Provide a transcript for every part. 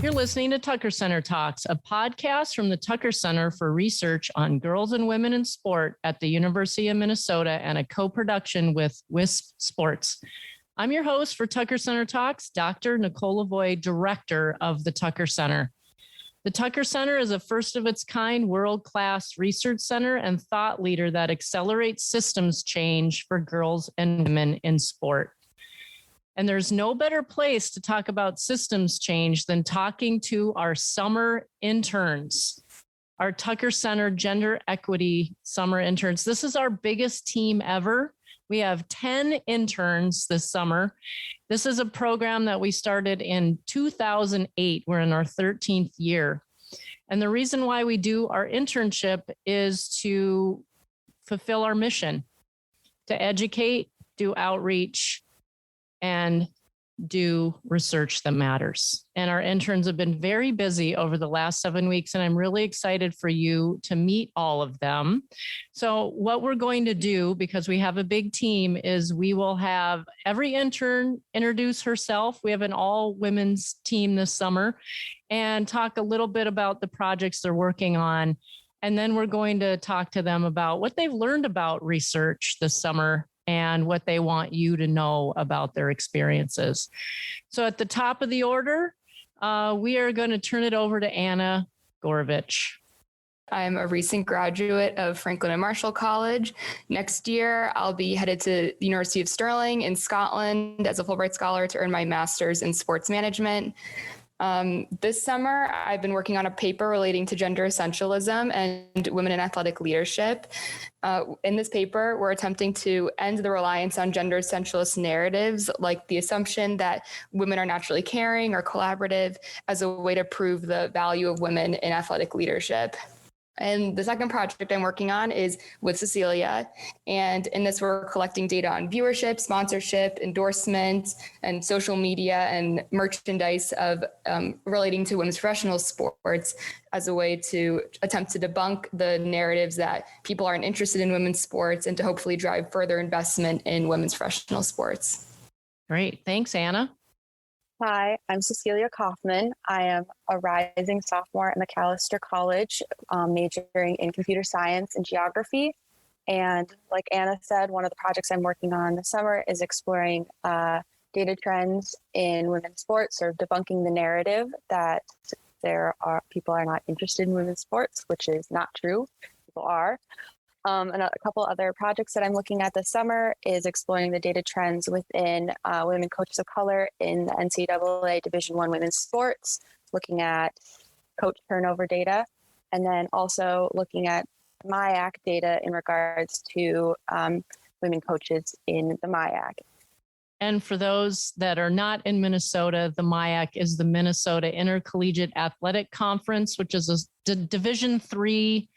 You're listening to Tucker Center Talks, a podcast from the Tucker Center for Research on Girls and Women in Sport at the University of Minnesota and a co-production with WiSP Sports. I'm your host for Tucker Center Talks, Dr. Nicole LaVoi, director of the Tucker Center. The Tucker Center is a first-of-its-kind world-class research center and thought leader that accelerates systems change for girls and women in sport. And there's no better place to talk about systems change than talking to our summer interns, our Tucker Center Gender Equity Summer Interns. This is our biggest team ever. We have 10 interns this summer. This is a program that we started in 2008. We're in our 13th year. And the reason why we do our internship is to fulfill our mission, to educate, do outreach, and do research that matters. And our interns have been very busy over the last 7 weeks, and I'm really excited for you to meet all of them. So what we're going to do, because we have a big team, is we will have every intern introduce herself. We have an all-women's team this summer, and talk a little bit about the projects they're working on. And then we're going to talk to them about what they've learned about research this summer and what they want you to know about their experiences. So at the top of the order, we are going to turn it over to Anna Gorovich. I'm a recent graduate of Franklin and Marshall College. Next year, I'll be headed to the University of Stirling in Scotland as a Fulbright Scholar to earn my master's in sports management. This summer, I've been working on a paper relating to gender essentialism and women in athletic leadership. In this paper, we're attempting to end the reliance on gender essentialist narratives, like the assumption that women are naturally caring or collaborative, as a way to prove the value of women in athletic leadership. And the second project I'm working on is with Cecilia. And in this, we're collecting data on viewership, sponsorship, endorsement, and social media and merchandise of relating to women's professional sports as a way to attempt to debunk the narratives that people aren't interested in women's sports and to hopefully drive further investment in women's professional sports. Great. Thanks, Anna. Hi, I'm Cecilia Kaufman. I am a rising sophomore at Macalester College, majoring in computer science and geography. And like Anna said, one of the projects I'm working on this summer is exploring data trends in women's sports, or debunking the narrative that people are not interested in women's sports, which is not true. People are. And a couple other projects that I'm looking at this summer is exploring the data trends within women coaches of color in the NCAA Division I women's sports, looking at coach turnover data, and then also looking at MIAC data in regards to women coaches in the MIAC. And for those that are not in Minnesota, the MIAC is the Minnesota Intercollegiate Athletic Conference, which is a Division III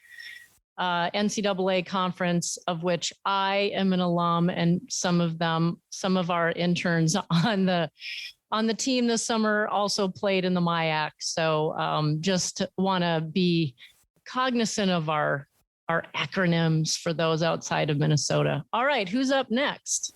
NCAA conference, of which I am an alum, and some of our interns on the team this summer also played in the MIAC. So just want to be cognizant of our acronyms for those outside of Minnesota. All right, who's up next?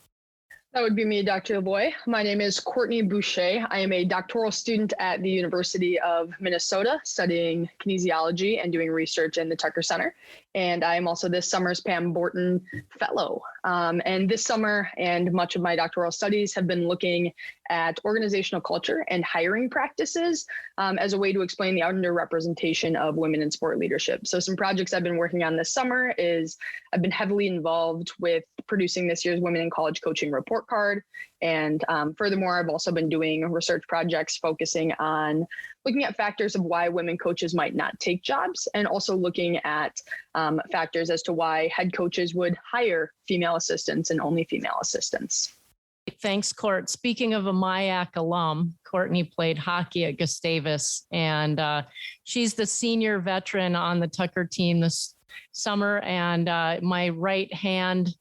That would be me, Dr. LaVoi. My name is Courtney Boucher. I am a doctoral student at the University of Minnesota, studying kinesiology and doing research in the Tucker Center. And I am also this summer's Pam Borton Fellow. And this summer and much of my doctoral studies have been looking at organizational culture and hiring practices as a way to explain the underrepresentation of women in sport leadership. So some projects I've been working on this summer is I've been heavily involved with producing this year's Women in College Coaching Report Card. And furthermore, I've also been doing research projects focusing on looking at factors of why women coaches might not take jobs, and also looking at factors as to why head coaches would hire female assistants and only female assistants. Thanks, Court. Speaking of a MIAC alum, Courtney played hockey at Gustavus, and she's the senior veteran on the Tucker team this summer, and my right-hand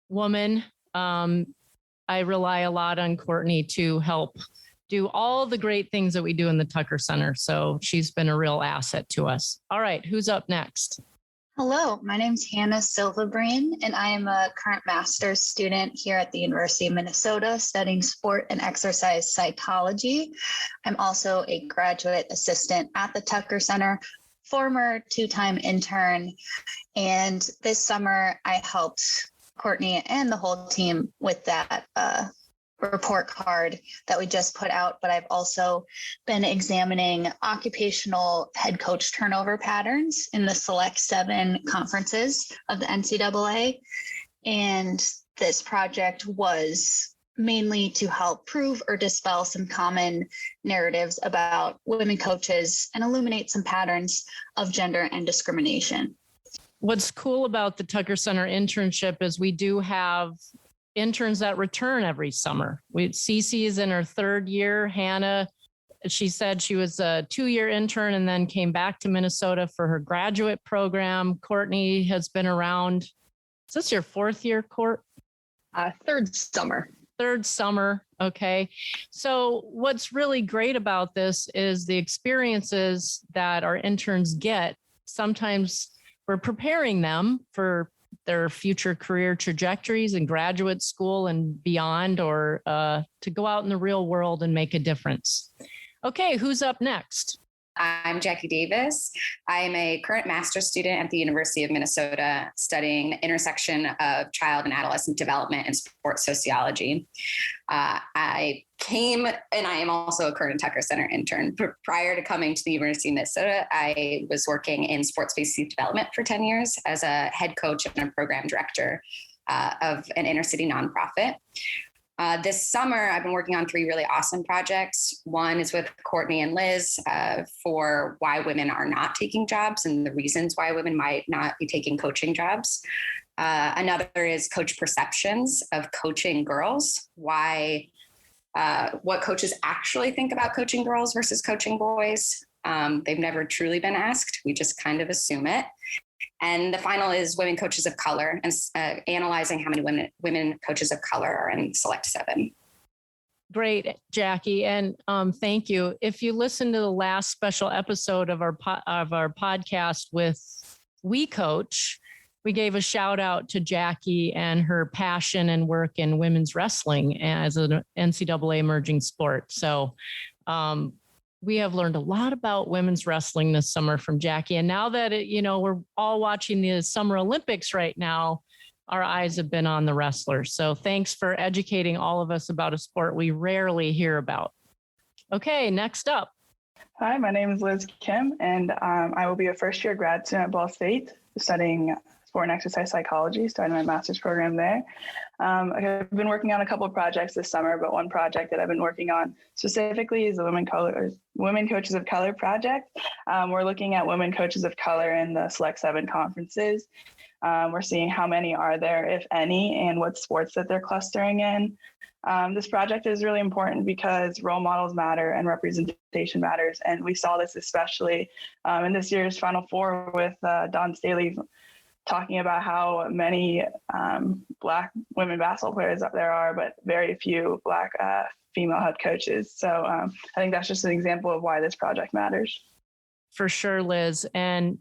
woman. I rely a lot on Courtney to help do all the great things that we do in the Tucker Center. So she's been a real asset to us. All right, who's up next? Hello, my name is Hannah Silverbrain, and I am a current master's student here at the University of Minnesota studying sport and exercise psychology. I'm also a graduate assistant at the Tucker Center, former two-time intern, and this summer I helped Courtney and the whole team with that report card that we just put out, but I've also been examining occupational head coach turnover patterns in the Select 7 conferences of the NCAA. And this project was mainly to help prove or dispel some common narratives about women coaches and illuminate some patterns of gender and discrimination. What's cool about the Tucker Center internship is we do have interns that return every summer. Cece is in her third year. Hannah, she said she was a 2-year intern and then came back to Minnesota for her graduate program. Courtney has been around. Is this your 4th year, Court? Third summer. Third summer. Okay. So what's really great about this is the experiences that our interns get. Sometimes we're preparing them for their future career trajectories in graduate school and beyond, or to go out in the real world and make a difference. Okay, who's up next? I'm Jackie Davis. I am a current master's student at the University of Minnesota studying the intersection of child and adolescent development and sports sociology. I came, and I am also a current Tucker Center intern. Prior to coming to the University of Minnesota, I was working in sports-based youth development for 10 years as a head coach and a program director of an inner city nonprofit. This summer, I've been working on 3 really awesome projects. One is with Courtney and Liz for why women are not taking jobs and the reasons why women might not be taking coaching jobs. Another is coach perceptions of coaching girls, what coaches actually think about coaching girls versus coaching boys. They've never truly been asked. We just kind of assume it. And the final is women coaches of color, and analyzing how many women coaches of color are in Select 7. Great, Jackie, and thank you. If you listen to the last special episode of our podcast with We Coach, we gave a shout out to Jackie and her passion and work in women's wrestling as an NCAA emerging sport. So we have learned a lot about women's wrestling this summer from Jackie. And now that, we're all watching the Summer Olympics right now, our eyes have been on the wrestlers. So thanks for educating all of us about a sport we rarely hear about. Okay, next up. Hi, my name is Liz Kim, and I will be a first-year grad student at Ball State studying sport and exercise psychology, starting my master's program there. I've been working on a couple of projects this summer, but one project that I've been working on specifically is the Women Coaches of Color project. We're looking at women coaches of color in the Select 7 conferences. We're seeing how many are there, if any, and what sports that they're clustering in. This project is really important because role models matter and representation matters. And we saw this especially in this year's Final Four with Dawn Staley talking about how many Black women basketball players there are, but very few Black female head coaches. So I think that's just an example of why this project matters. For sure, Liz. And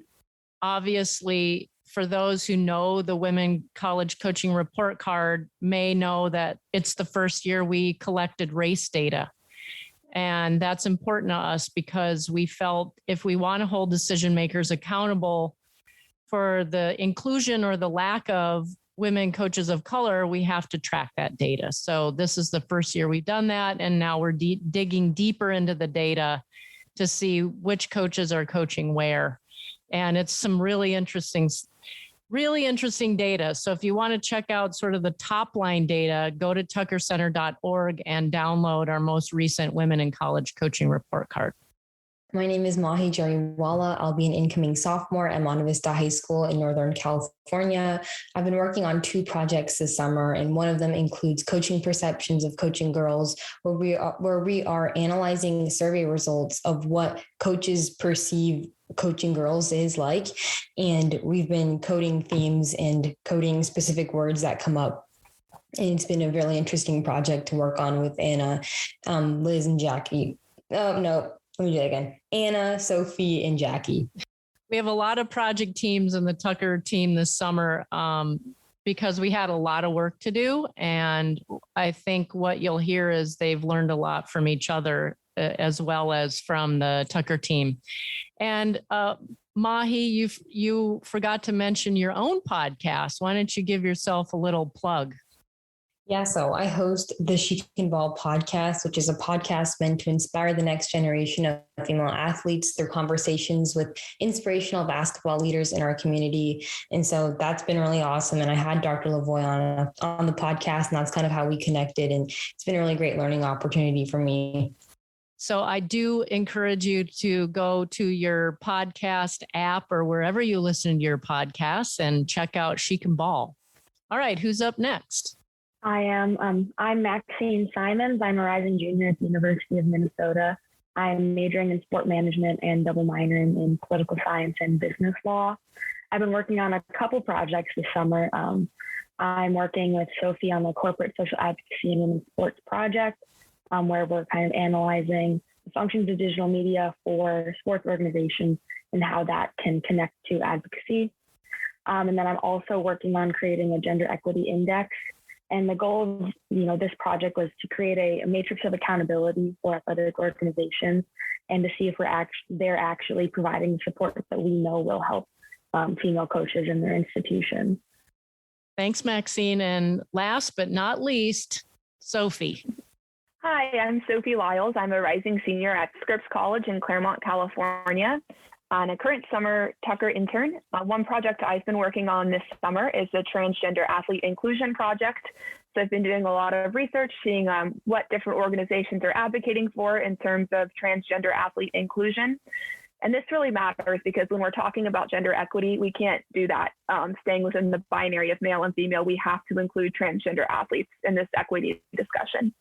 obviously, for those who know the Women College Coaching Report Card may know that it's the first year we collected race data. And that's important to us because we felt if we want to hold decision makers accountable for the inclusion or the lack of women coaches of color, we have to track that data. So this is the first year we've done that. And now we're digging deeper into the data to see which coaches are coaching where. And it's some really interesting data. So if you want to check out sort of the top line data, go to tuckercenter.org and download our most recent Women in College Coaching Report Card. My name is Mahi Jariwala. I'll be an incoming sophomore at Monte Vista High School in Northern California. I've been working on 2 projects this summer, and one of them includes coaching perceptions of coaching girls, where we are analyzing survey results of what coaches perceive coaching girls is like. And we've been coding themes and coding specific words that come up. And it's been a really interesting project to work on with Anna, Liz, and Jackie. Oh, no. Let me do that again. Anna, Sophie, and Jackie. We have a lot of project teams in the Tucker team this summer because we had a lot of work to do. And I think what you'll hear is they've learned a lot from each other as well as from the Tucker team. And Mahi, you forgot to mention your own podcast. Why don't you give yourself a little plug? Yeah, so I host the She Can Ball podcast, which is a podcast meant to inspire the next generation of female athletes through conversations with inspirational basketball leaders in our community. And so that's been really awesome. And I had Dr. LaVoi on the podcast, and that's kind of how we connected. And it's been a really great learning opportunity for me. So I do encourage you to go to your podcast app or wherever you listen to your podcasts and check out She Can Ball. All right, who's up next? I'm Maxine Simons. I'm a rising junior at the University of Minnesota. I'm majoring in sport management and double minoring in political science and business law. I've been working on a couple projects this summer. I'm working with Sophie on the corporate social advocacy and women's sports project, where we're kind of analyzing the functions of digital media for sports organizations and how that can connect to advocacy. And then I'm also working on creating a gender equity index. And the goal of, this project was to create a matrix of accountability for athletic organizations and to see if they're actually providing support that we know will help female coaches in their institutions. Thanks, Maxine. And last but not least, Sophie. Hi, I'm Sophie Lyles. I'm a rising senior at Scripps College in Claremont, California. On a current summer Tucker intern. One project I've been working on this summer is the Transgender Athlete Inclusion Project. So I've been doing a lot of research, seeing what different organizations are advocating for in terms of transgender athlete inclusion. And this really matters because when we're talking about gender equity, we can't do that staying within the binary of male and female. We have to include transgender athletes in this equity discussion.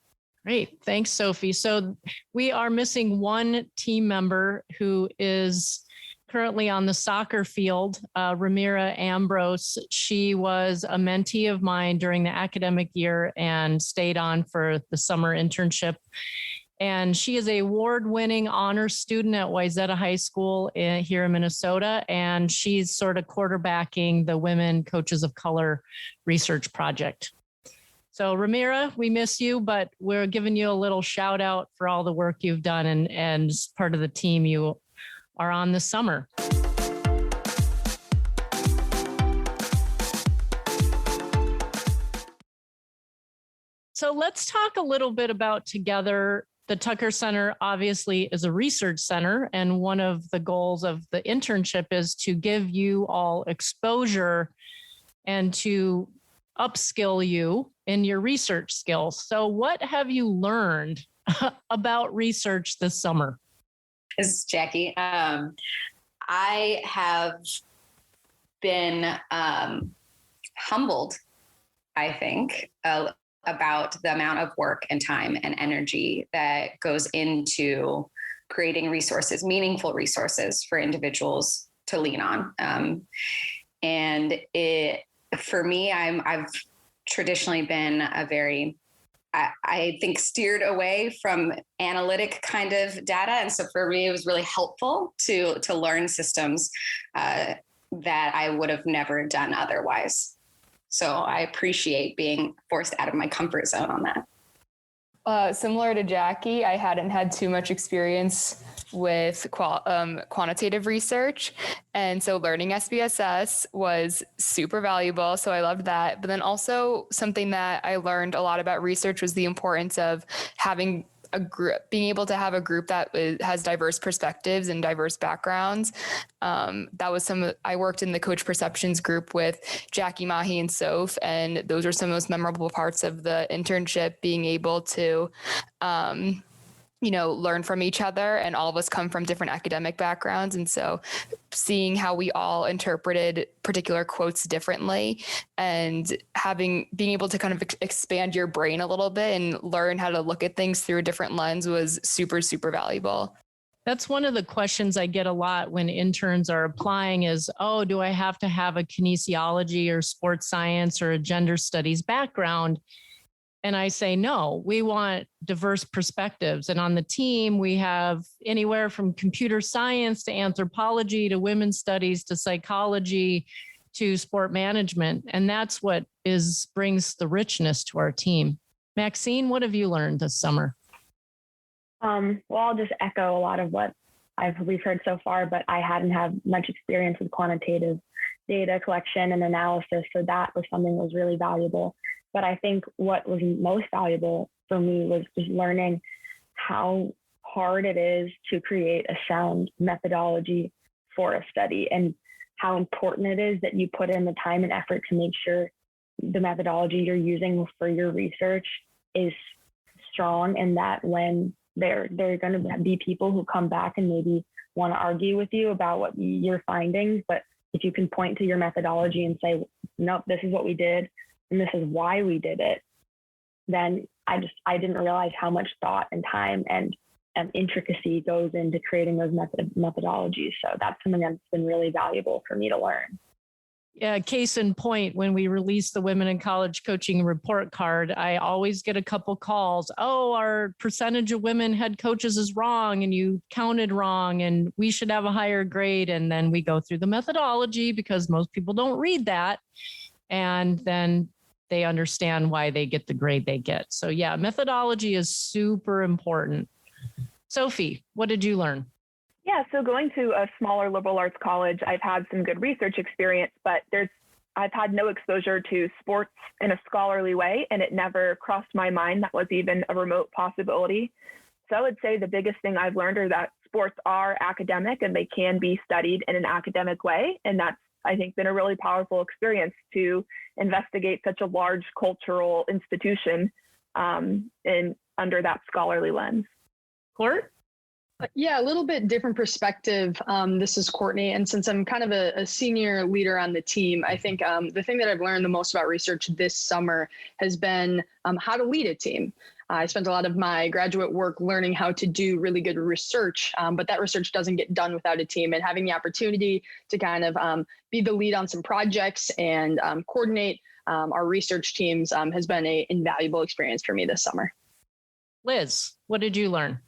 Great. Thanks, Sophie. So we are missing one team member who is currently on the soccer field, Ramira Ambrose. She was a mentee of mine during the academic year and stayed on for the summer internship. And she is a award-winning honors student at Wayzata High School here in Minnesota. And she's sort of quarterbacking the Women Coaches of Color research project. So Ramira, we miss you, but we're giving you a little shout out for all the work you've done and as part of the team you are on this summer. So let's talk a little bit about together. The Tucker Center obviously is a research center, and one of the goals of the internship is to give you all exposure and to upskill you in your research skills. So what have you learned about research this summer? This is Jackie. I have been humbled, I think, about the amount of work and time and energy that goes into creating resources, meaningful resources for individuals to lean on. And for me, I've traditionally been a very, I think, steered away from analytic kind of data. And so for me, it was really helpful to learn systems that I would have never done otherwise. So I appreciate being forced out of my comfort zone on that. Similar to Jackie, I hadn't had too much experience with quantitative research. And so learning SPSS was super valuable. So I loved that. But then also something that I learned a lot about research was the importance of having a group, being able to have a group that has diverse perspectives and diverse backgrounds. That was I worked in the coach perceptions group with Jackie, Mahi, and Soph, and those are some of the most memorable parts of the internship, being able to, learn from each other, and all of us come from different academic backgrounds. And so seeing how we all interpreted particular quotes differently and being able to kind of expand your brain a little bit and learn how to look at things through a different lens was super, super valuable. That's one of the questions I get a lot when interns are applying is, oh, do I have to have a kinesiology or sports science or a gender studies background? And I say, no, we want diverse perspectives. And on the team, we have anywhere from computer science to anthropology to women's studies to psychology to sport management. And that's what brings the richness to our team. Maxine, what have you learned this summer? Well, I'll just echo a lot of what we've heard so far, but I hadn't had much experience with quantitative data collection and analysis. So that was something that was really valuable. But I think what was most valuable for me was just learning how hard it is to create a sound methodology for a study and how important it is that you put in the time and effort to make sure the methodology you're using for your research is strong, and that when there are going to be people who come back and maybe want to argue with you about what your findings, but if you can point to your methodology and say, nope, this is what we did, and this is why we did it, then I didn't realize how much thought and time and intricacy goes into creating those methodologies. So that's something that's been really valuable for me to learn. Yeah, case in point, when we release the Women in College Coaching report card, I always get a couple calls. Oh, our percentage of women head coaches is wrong and you counted wrong and we should have a higher grade. And then we go through the methodology because most people don't read that. And then they understand why they get the grade they get. So yeah, methodology is super important. Sophie, what did you learn? Yeah, so going to a smaller liberal arts college, I've had some good research experience, but I've had no exposure to sports in a scholarly way, and it never crossed my mind that was even a remote possibility. So I would say the biggest thing I've learned are that sports are academic and they can be studied in an academic way, and that's, I think, been a really powerful experience to investigate such a large cultural institution under that scholarly lens. Court? Yeah, a little bit different perspective. This is Courtney. And since I'm kind of a senior leader on the team, I think the thing that I've learned the most about research this summer has been how to lead a team. I spent a lot of my graduate work learning how to do really good research, but that research doesn't get done without a team. And having the opportunity to kind of be the lead on some projects and coordinate our research teams has been an invaluable experience for me this summer. Liz, what did you learn?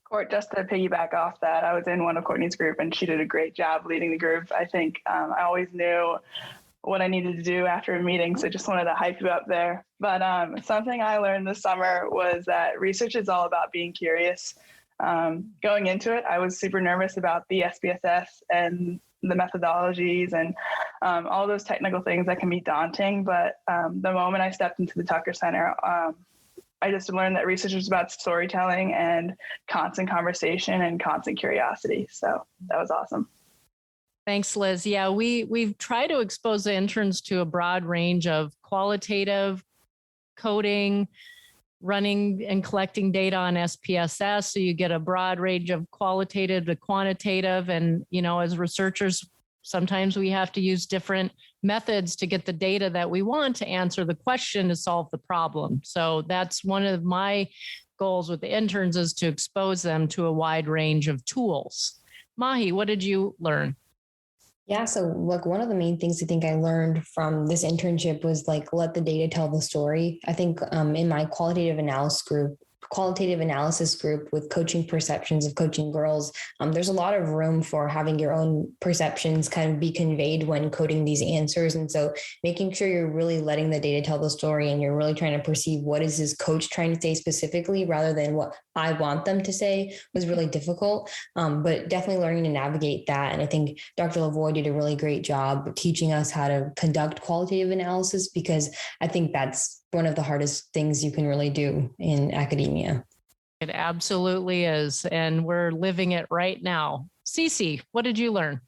Court, just to piggyback off that, I was in one of Courtney's group and she did a great job leading the group. I think I always knew what I needed to do after a meeting, so just wanted to hype you up there. But something I learned this summer was that research is all about being curious. Going into it, I was super nervous about the SPSS and the methodologies and all those technical things that can be daunting. But the moment I stepped into the Tucker Center, I just learned that research is about storytelling and constant conversation and constant curiosity. So that was awesome. Thanks, Liz. Yeah, we've tried to expose the interns to a broad range of qualitative coding, running and collecting data on SPSS. So you get a broad range of qualitative to quantitative. And, you know, as researchers, sometimes we have to use different methods to get the data that we want to answer the question to solve the problem. So that's one of my goals with the interns, is to expose them to a wide range of tools. Mahi, what did you learn? Yeah, so look, one of the main things I think I learned from this internship was like, let the data tell the story. I think in my qualitative analysis group with coaching perceptions of coaching girls, there's a lot of room for having your own perceptions kind of be conveyed when coding these answers. And so making sure you're really letting the data tell the story and you're really trying to perceive what is this coach trying to say specifically rather than what I want them to say was really difficult, but definitely learning to navigate that. And I think Dr. LaVoi did a really great job teaching us how to conduct qualitative analysis, because I think that's one of the hardest things you can really do in academia. It absolutely is. And we're living it right now. Cece, what did you learn?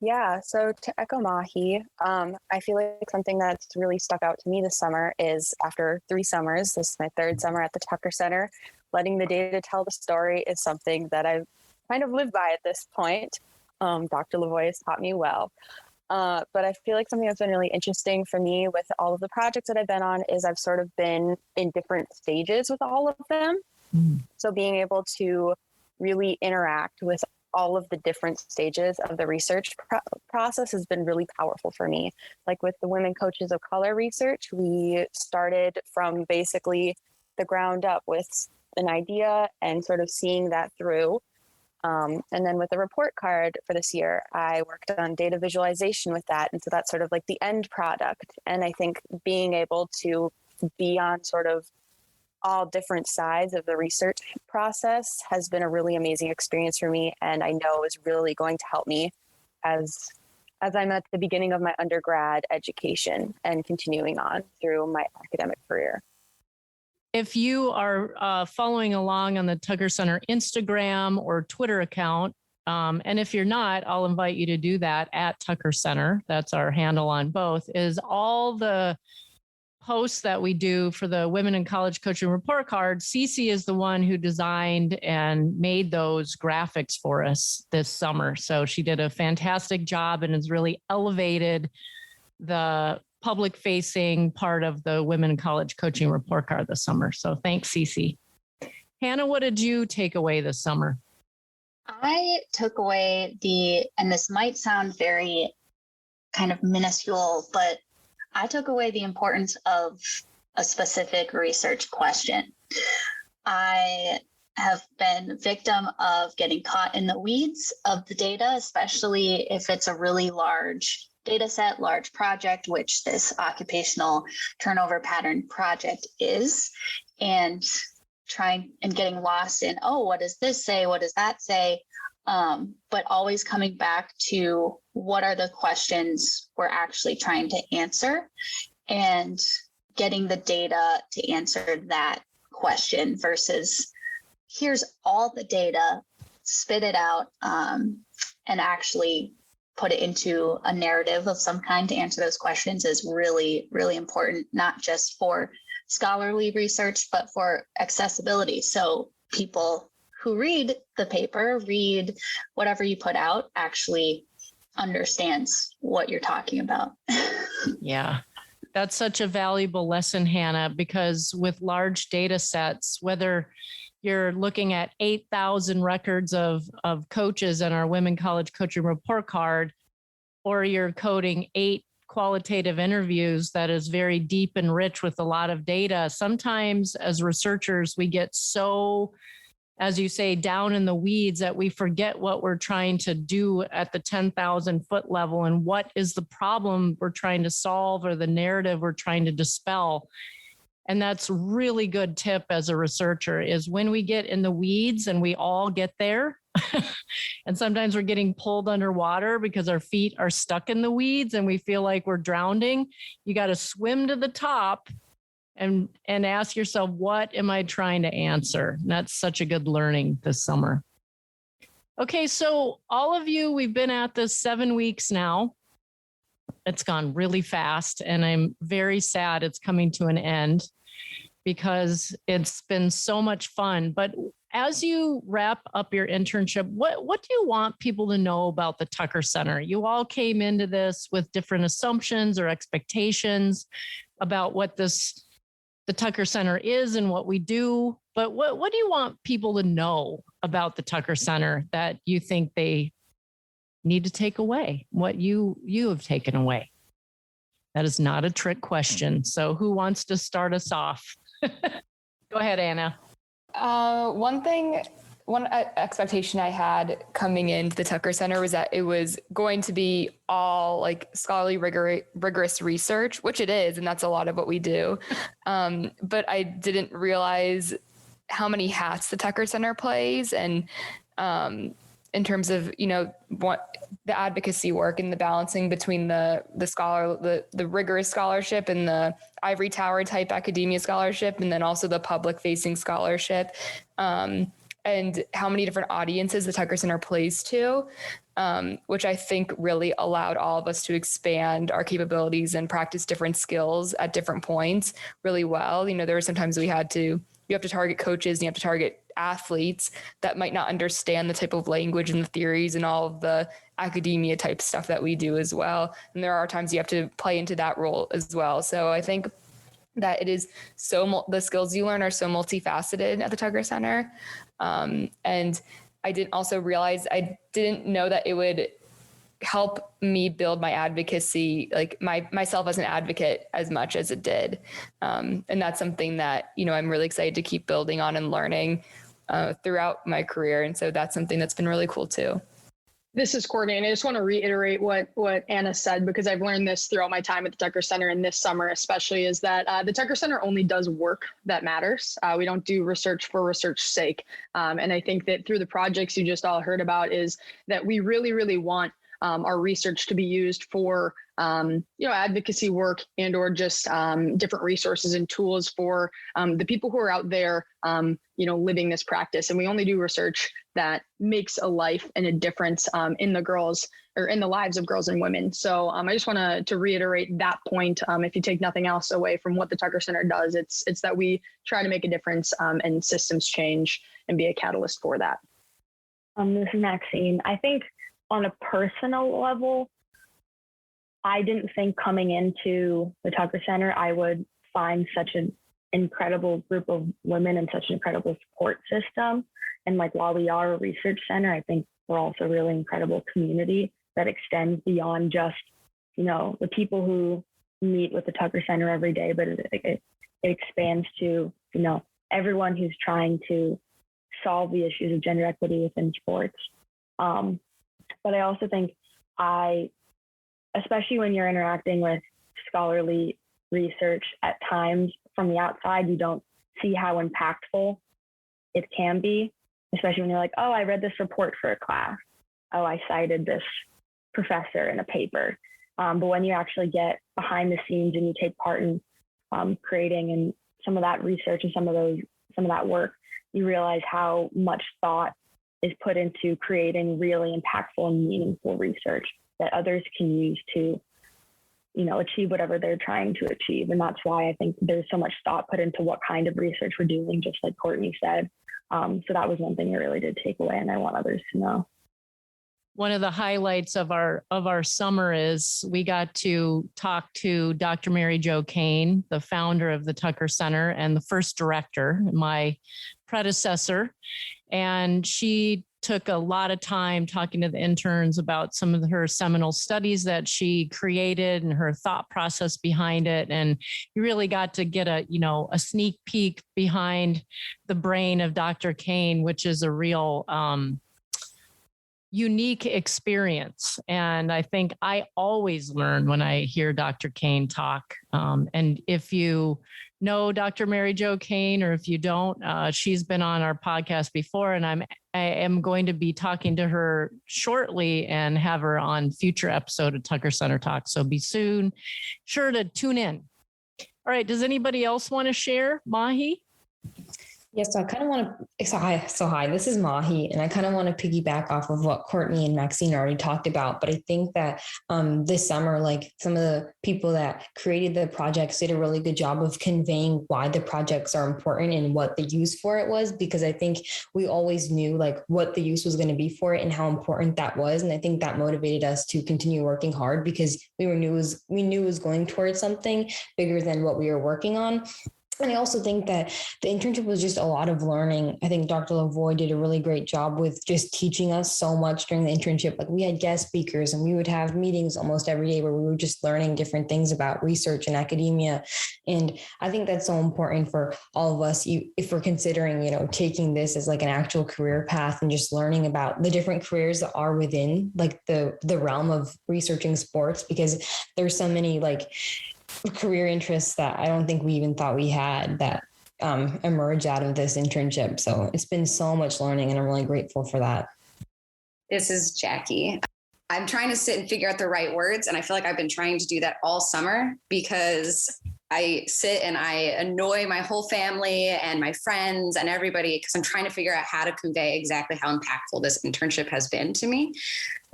Yeah, so to echo Mahi, I feel like something that's really stuck out to me this summer is, after 3 summers, this is my 3rd summer at the Tucker Center, letting the data tell the story is something that I've kind of lived by at this point. Dr. LaVoi has taught me well. But I feel like something that's been really interesting for me with all of the projects that I've been on is I've sort of been in different stages with all of them. So being able to really interact with all of the different stages of the research process has been really powerful for me. Like with the Women Coaches of Color research, we started from basically the ground up with an idea and sort of seeing that through. And then with the report card for this year, I worked on data visualization with that. And so that's sort of like the end product. And I think being able to be on sort of all different sides of the research process has been a really amazing experience for me, and I know is really going to help me as I'm at the beginning of my undergrad education and continuing on through my academic career. If you are following along on the Tucker Center Instagram or Twitter account, and if you're not, I'll invite you to do that at Tucker Center. That's our handle on both, is all the posts that we do for the Women in College Coaching Report Card. Cece is the one who designed and made those graphics for us this summer. So she did a fantastic job and has really elevated the public facing part of the Women in College Coaching Report Card this summer. So thanks, Cece. Hannah, what did you take away this summer? I took away and this might sound very kind of minuscule, but I took away the importance of a specific research question. I have been victim of getting caught in the weeds of the data, especially if it's a really large data set, large project, which this occupational turnover pattern project is, and trying and getting lost in, oh, what does this say? What does that say? But always coming back to what are the questions we're actually trying to answer and getting the data to answer that question versus here's all the data, spit it out, and actually put it into a narrative of some kind to answer those questions is really, really important, not just for scholarly research, but for accessibility. So people who read the paper, read whatever you put out, actually understands what you're talking about. Yeah, that's such a valuable lesson, Hannah, because with large data sets, whether you're looking at 8,000 records of coaches in our Women College Coaching Report Card, or you're coding 8 qualitative interviews that is very deep and rich with a lot of data, sometimes as researchers, we get so, as you say, down in the weeds that we forget what we're trying to do at the 10,000 foot level and what is the problem we're trying to solve or the narrative we're trying to dispel. And that's really good tip as a researcher is when we get in the weeds, and we all get there, and sometimes we're getting pulled underwater because our feet are stuck in the weeds and we feel like we're drowning. You got to swim to the top and ask yourself, what am I trying to answer? And that's such a good learning this summer. Okay, so all of you, we've been at this 7 weeks now. It's gone really fast, and I'm very sad it's coming to an end because it's been so much fun. But as you wrap up your internship, what do you want people to know about the Tucker Center? You all came into this with different assumptions or expectations about what the Tucker Center is and what we do. But what do you want people to know about the Tucker Center that you think they need to take away? What you have taken away? That is not a trick question. So who wants to start us off? Go ahead, Anna. One expectation I had coming into the Tucker Center was that it was going to be all like scholarly rigorous research, which it is, and that's a lot of what we do. But I didn't realize how many hats the Tucker Center plays, and in terms of, what the advocacy work and the balancing between the rigorous scholarship and the ivory tower type academia scholarship, and then also the public facing scholarship, and how many different audiences the Tucker Center plays to, which I think really allowed all of us to expand our capabilities and practice different skills at different points really well. There were sometimes you have to target coaches and you have to target athletes that might not understand the type of language and the theories and all of the academia type stuff that we do as well. And there are times you have to play into that role as well. So I think that it is the skills you learn are so multifaceted at the Tucker Center. And I didn't also realize, I didn't know that it would help me build my advocacy, like myself as an advocate, as much as it did. And that's something that, I'm really excited to keep building on and learning throughout my career. And so that's something that's been really cool too. This is Courtney, and I just want to reiterate what Anna said, because I've learned this throughout my time at the Tucker Center, and this summer especially, is that the Tucker Center only does work that matters. We don't do research for research's sake. And I think that through the projects you just all heard about is that we really, really want our research to be used for advocacy work and or just different resources and tools for the people who are out there living this practice. And we only do research that makes a life and a difference in the lives of girls and women. So I just want to reiterate that point. If you take nothing else away from what the Tucker Center does, it's that we try to make a difference and systems change and be a catalyst for that. This is Maxine. I think on a personal level, I didn't think coming into the Tucker Center, I would find such an incredible group of women and such an incredible support system. And while we are a research center, I think we're also a really incredible community that extends beyond just, the people who meet with the Tucker Center every day, but it expands to, everyone who's trying to solve the issues of gender equity within sports. But I also think especially when you're interacting with scholarly research, at times from the outside, you don't see how impactful it can be, especially when you're like, oh, I read this report for a class. Oh, I cited this professor in a paper. But when you actually get behind the scenes and you take part in creating and some of that research and some of that work, you realize how much thought is put into creating really impactful and meaningful research that others can use to, achieve whatever they're trying to achieve. And that's why I think there's so much thought put into what kind of research we're doing, just like Courtney said. So that was one thing I really did take away, and I want others to know. One of the highlights of our summer is we got to talk to Dr. Mary Jo Kane, the founder of the Tucker Center and the first director, my predecessor. And she took a lot of time talking to the interns about some of her seminal studies that she created and her thought process behind it. And you really got to get a sneak peek behind the brain of Dr. Kane, which is a real unique experience. And I think I always learn when I hear Dr. Kane talk. And if you know Dr. Mary Jo Kane, or if you don't, she's been on our podcast before, and I am going to be talking to her shortly and have her on future episode of Tucker Center Talk. So be sure to tune in. All right. Does anybody else want to share? Mahi? Yes, so I kind of want to, hi, this is Mahi, and I kind of want to piggyback off of what Courtney and Maxine already talked about. But I think that this summer, some of the people that created the projects did a really good job of conveying why the projects are important and what the use for it was, because I think we always knew what the use was going to be for it and how important that was. And I think that motivated us to continue working hard, because we knew it was going towards something bigger than what we were working on. And I also think that the internship was just a lot of learning. I think Dr. LaVoi did a really great job with just teaching us so much during the internship. We had guest speakers, and we would have meetings almost every day where we were just learning different things about research and academia. And I think that's so important for all of us, if we're considering, taking this as an actual career path and just learning about the different careers that are within the realm of researching sports, because there's so many career interests that I don't think we even thought we had that emerge out of this internship. So it's been so much learning, and I'm really grateful for that. This is Jackie. I'm trying to sit and figure out the right words, and I feel like I've been trying to do that all summer, because I sit and I annoy my whole family and my friends and everybody, because I'm trying to figure out how to convey exactly how impactful this internship has been to me.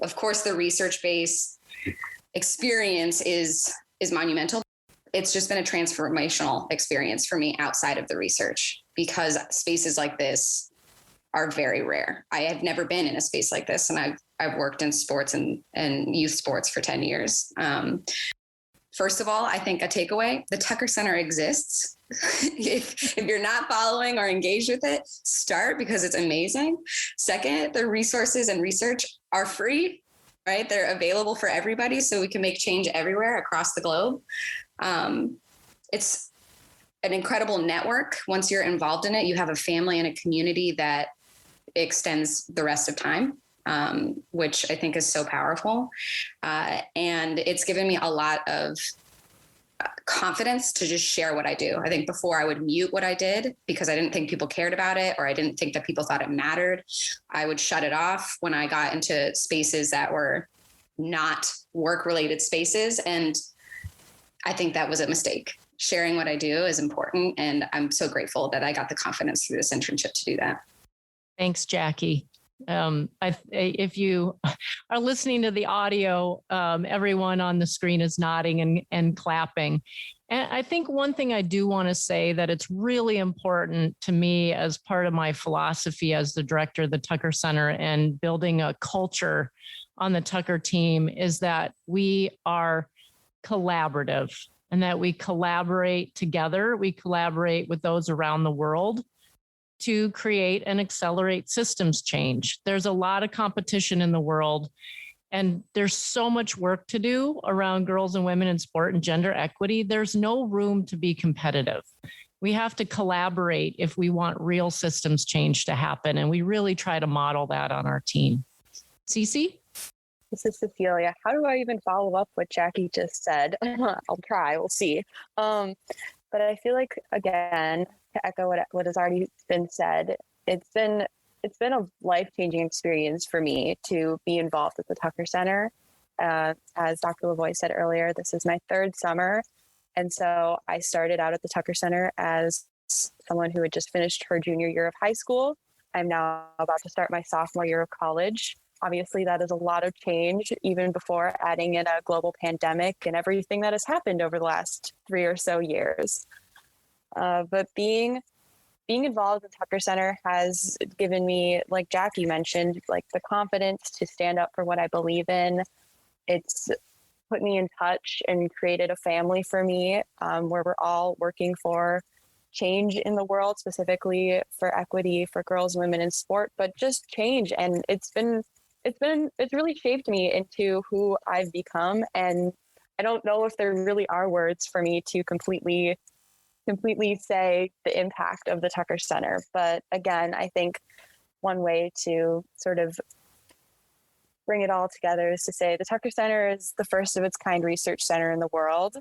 Of course, the research-based experience is monumental. It's just been a transformational experience for me outside of the research, because spaces like this are very rare. I have never been in a space like this, and I've worked in sports and youth sports for 10 years. First of all, I think a takeaway, the Tucker Center exists if you're not following or engaged with it, start, because it's amazing. Second, the resources and research are free, right? They're available for everybody, so we can make change everywhere across the globe. It's an incredible network. Once you're involved in it, you have a family and a community that extends the rest of time, which I think is so powerful. And it's given me a lot of confidence to just share what I do. I think before I would mute what I did because I didn't think people cared about it, or I didn't think that people thought it mattered. I would shut it off when I got into spaces that were not work-related spaces. And I think that was a mistake. Sharing what I do is important. And I'm so grateful that I got the confidence through this internship to do that. Thanks, Jackie. If you are listening to the audio, everyone on the screen is nodding and clapping. And I think one thing I do want to say that it's really important to me as part of my philosophy as the director of the Tucker Center and building a culture on the Tucker team is that we are collaborative and that we collaborate together. We collaborate with those around the world to create and accelerate systems change. There's a lot of competition in the world, and there's so much work to do around girls and women in sport and gender equity. There's no room to be competitive. We have to collaborate if we want real systems change to happen, and we really try to model that on our team. Cece? This is Cecilia. How do I even follow up what Jackie just said? I'll try, we'll see. But I feel like, again, to echo what has already been said, it's been a life-changing experience for me to be involved at the Tucker Center. As Dr. LaVoi said earlier, this is my third summer. And so I started out at the Tucker Center as someone who had just finished her junior year of high school. I'm now about to start my sophomore year of college. Obviously, that is a lot of change, even before adding in a global pandemic and everything that has happened over the last 3 or so years. But being involved in Tucker Center has given me, like Jackie mentioned, like the confidence to stand up for what I believe in. It's put me in touch and created a family for me, where we're all working for change in the world, specifically for equity for girls and women in sport, but just change. And it's really shaped me into who I've become. And I don't know if there really are words for me to completely say the impact of the Tucker Center. But again, I think one way to sort of bring it all together is to say the Tucker Center is the first of its kind research center in the world.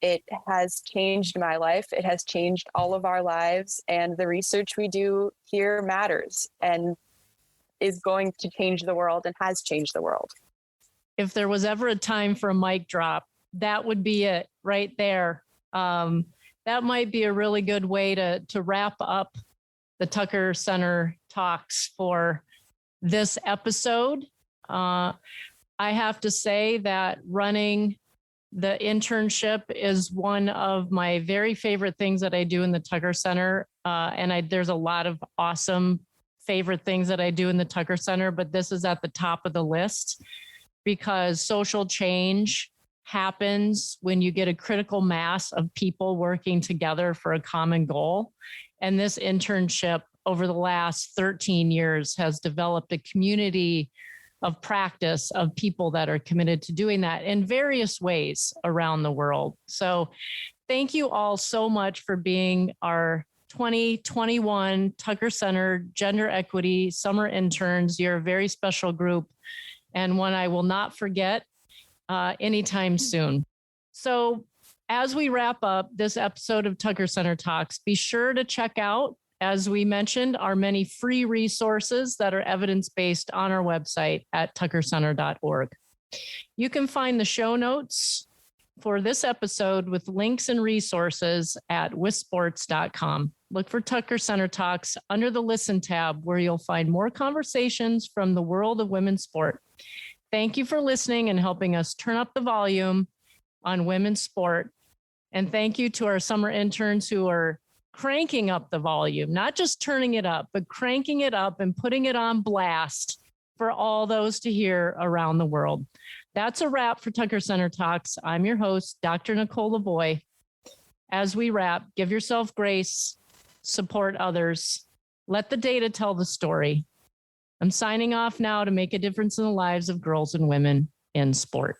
It has changed my life. It has changed all of our lives. And the research we do here matters and is going to change the world and has changed the world. If there was ever a time for a mic drop, that would be it right there. That might be a really good way to wrap up the Tucker Center talks for this episode. I have to say that running the internship is one of my very favorite things that I do in the Tucker Center. There's a lot of awesome favorite things that I do in the Tucker Center, but this is at the top of the list because social change happens when you get a critical mass of people working together for a common goal. And this internship over the last 13 years has developed a community of practice of people that are committed to doing that in various ways around the world. So thank you all so much for being our 2021 Tucker Center Gender Equity Summer Interns. You're a very special group and one I will not forget anytime soon. So as we wrap up this episode of Tucker Center Talks, be sure to check out, as we mentioned, our many free resources that are evidence-based on our website at tuckercenter.org. You can find the show notes for this episode with links and resources at wisports.com. Look for Tucker Center Talks under the Listen tab, where you'll find more conversations from the world of women's sport. Thank you for listening and helping us turn up the volume on women's sport. And thank you to our summer interns who are cranking up the volume, not just turning it up, but cranking it up and putting it on blast for all those to hear around the world. That's a wrap for Tucker Center Talks. I'm your host, Dr. Nicole LaVoi. as we wrap, give yourself grace, support others, let the data tell the story. I'm signing off now to make a difference in the lives of girls and women in sport.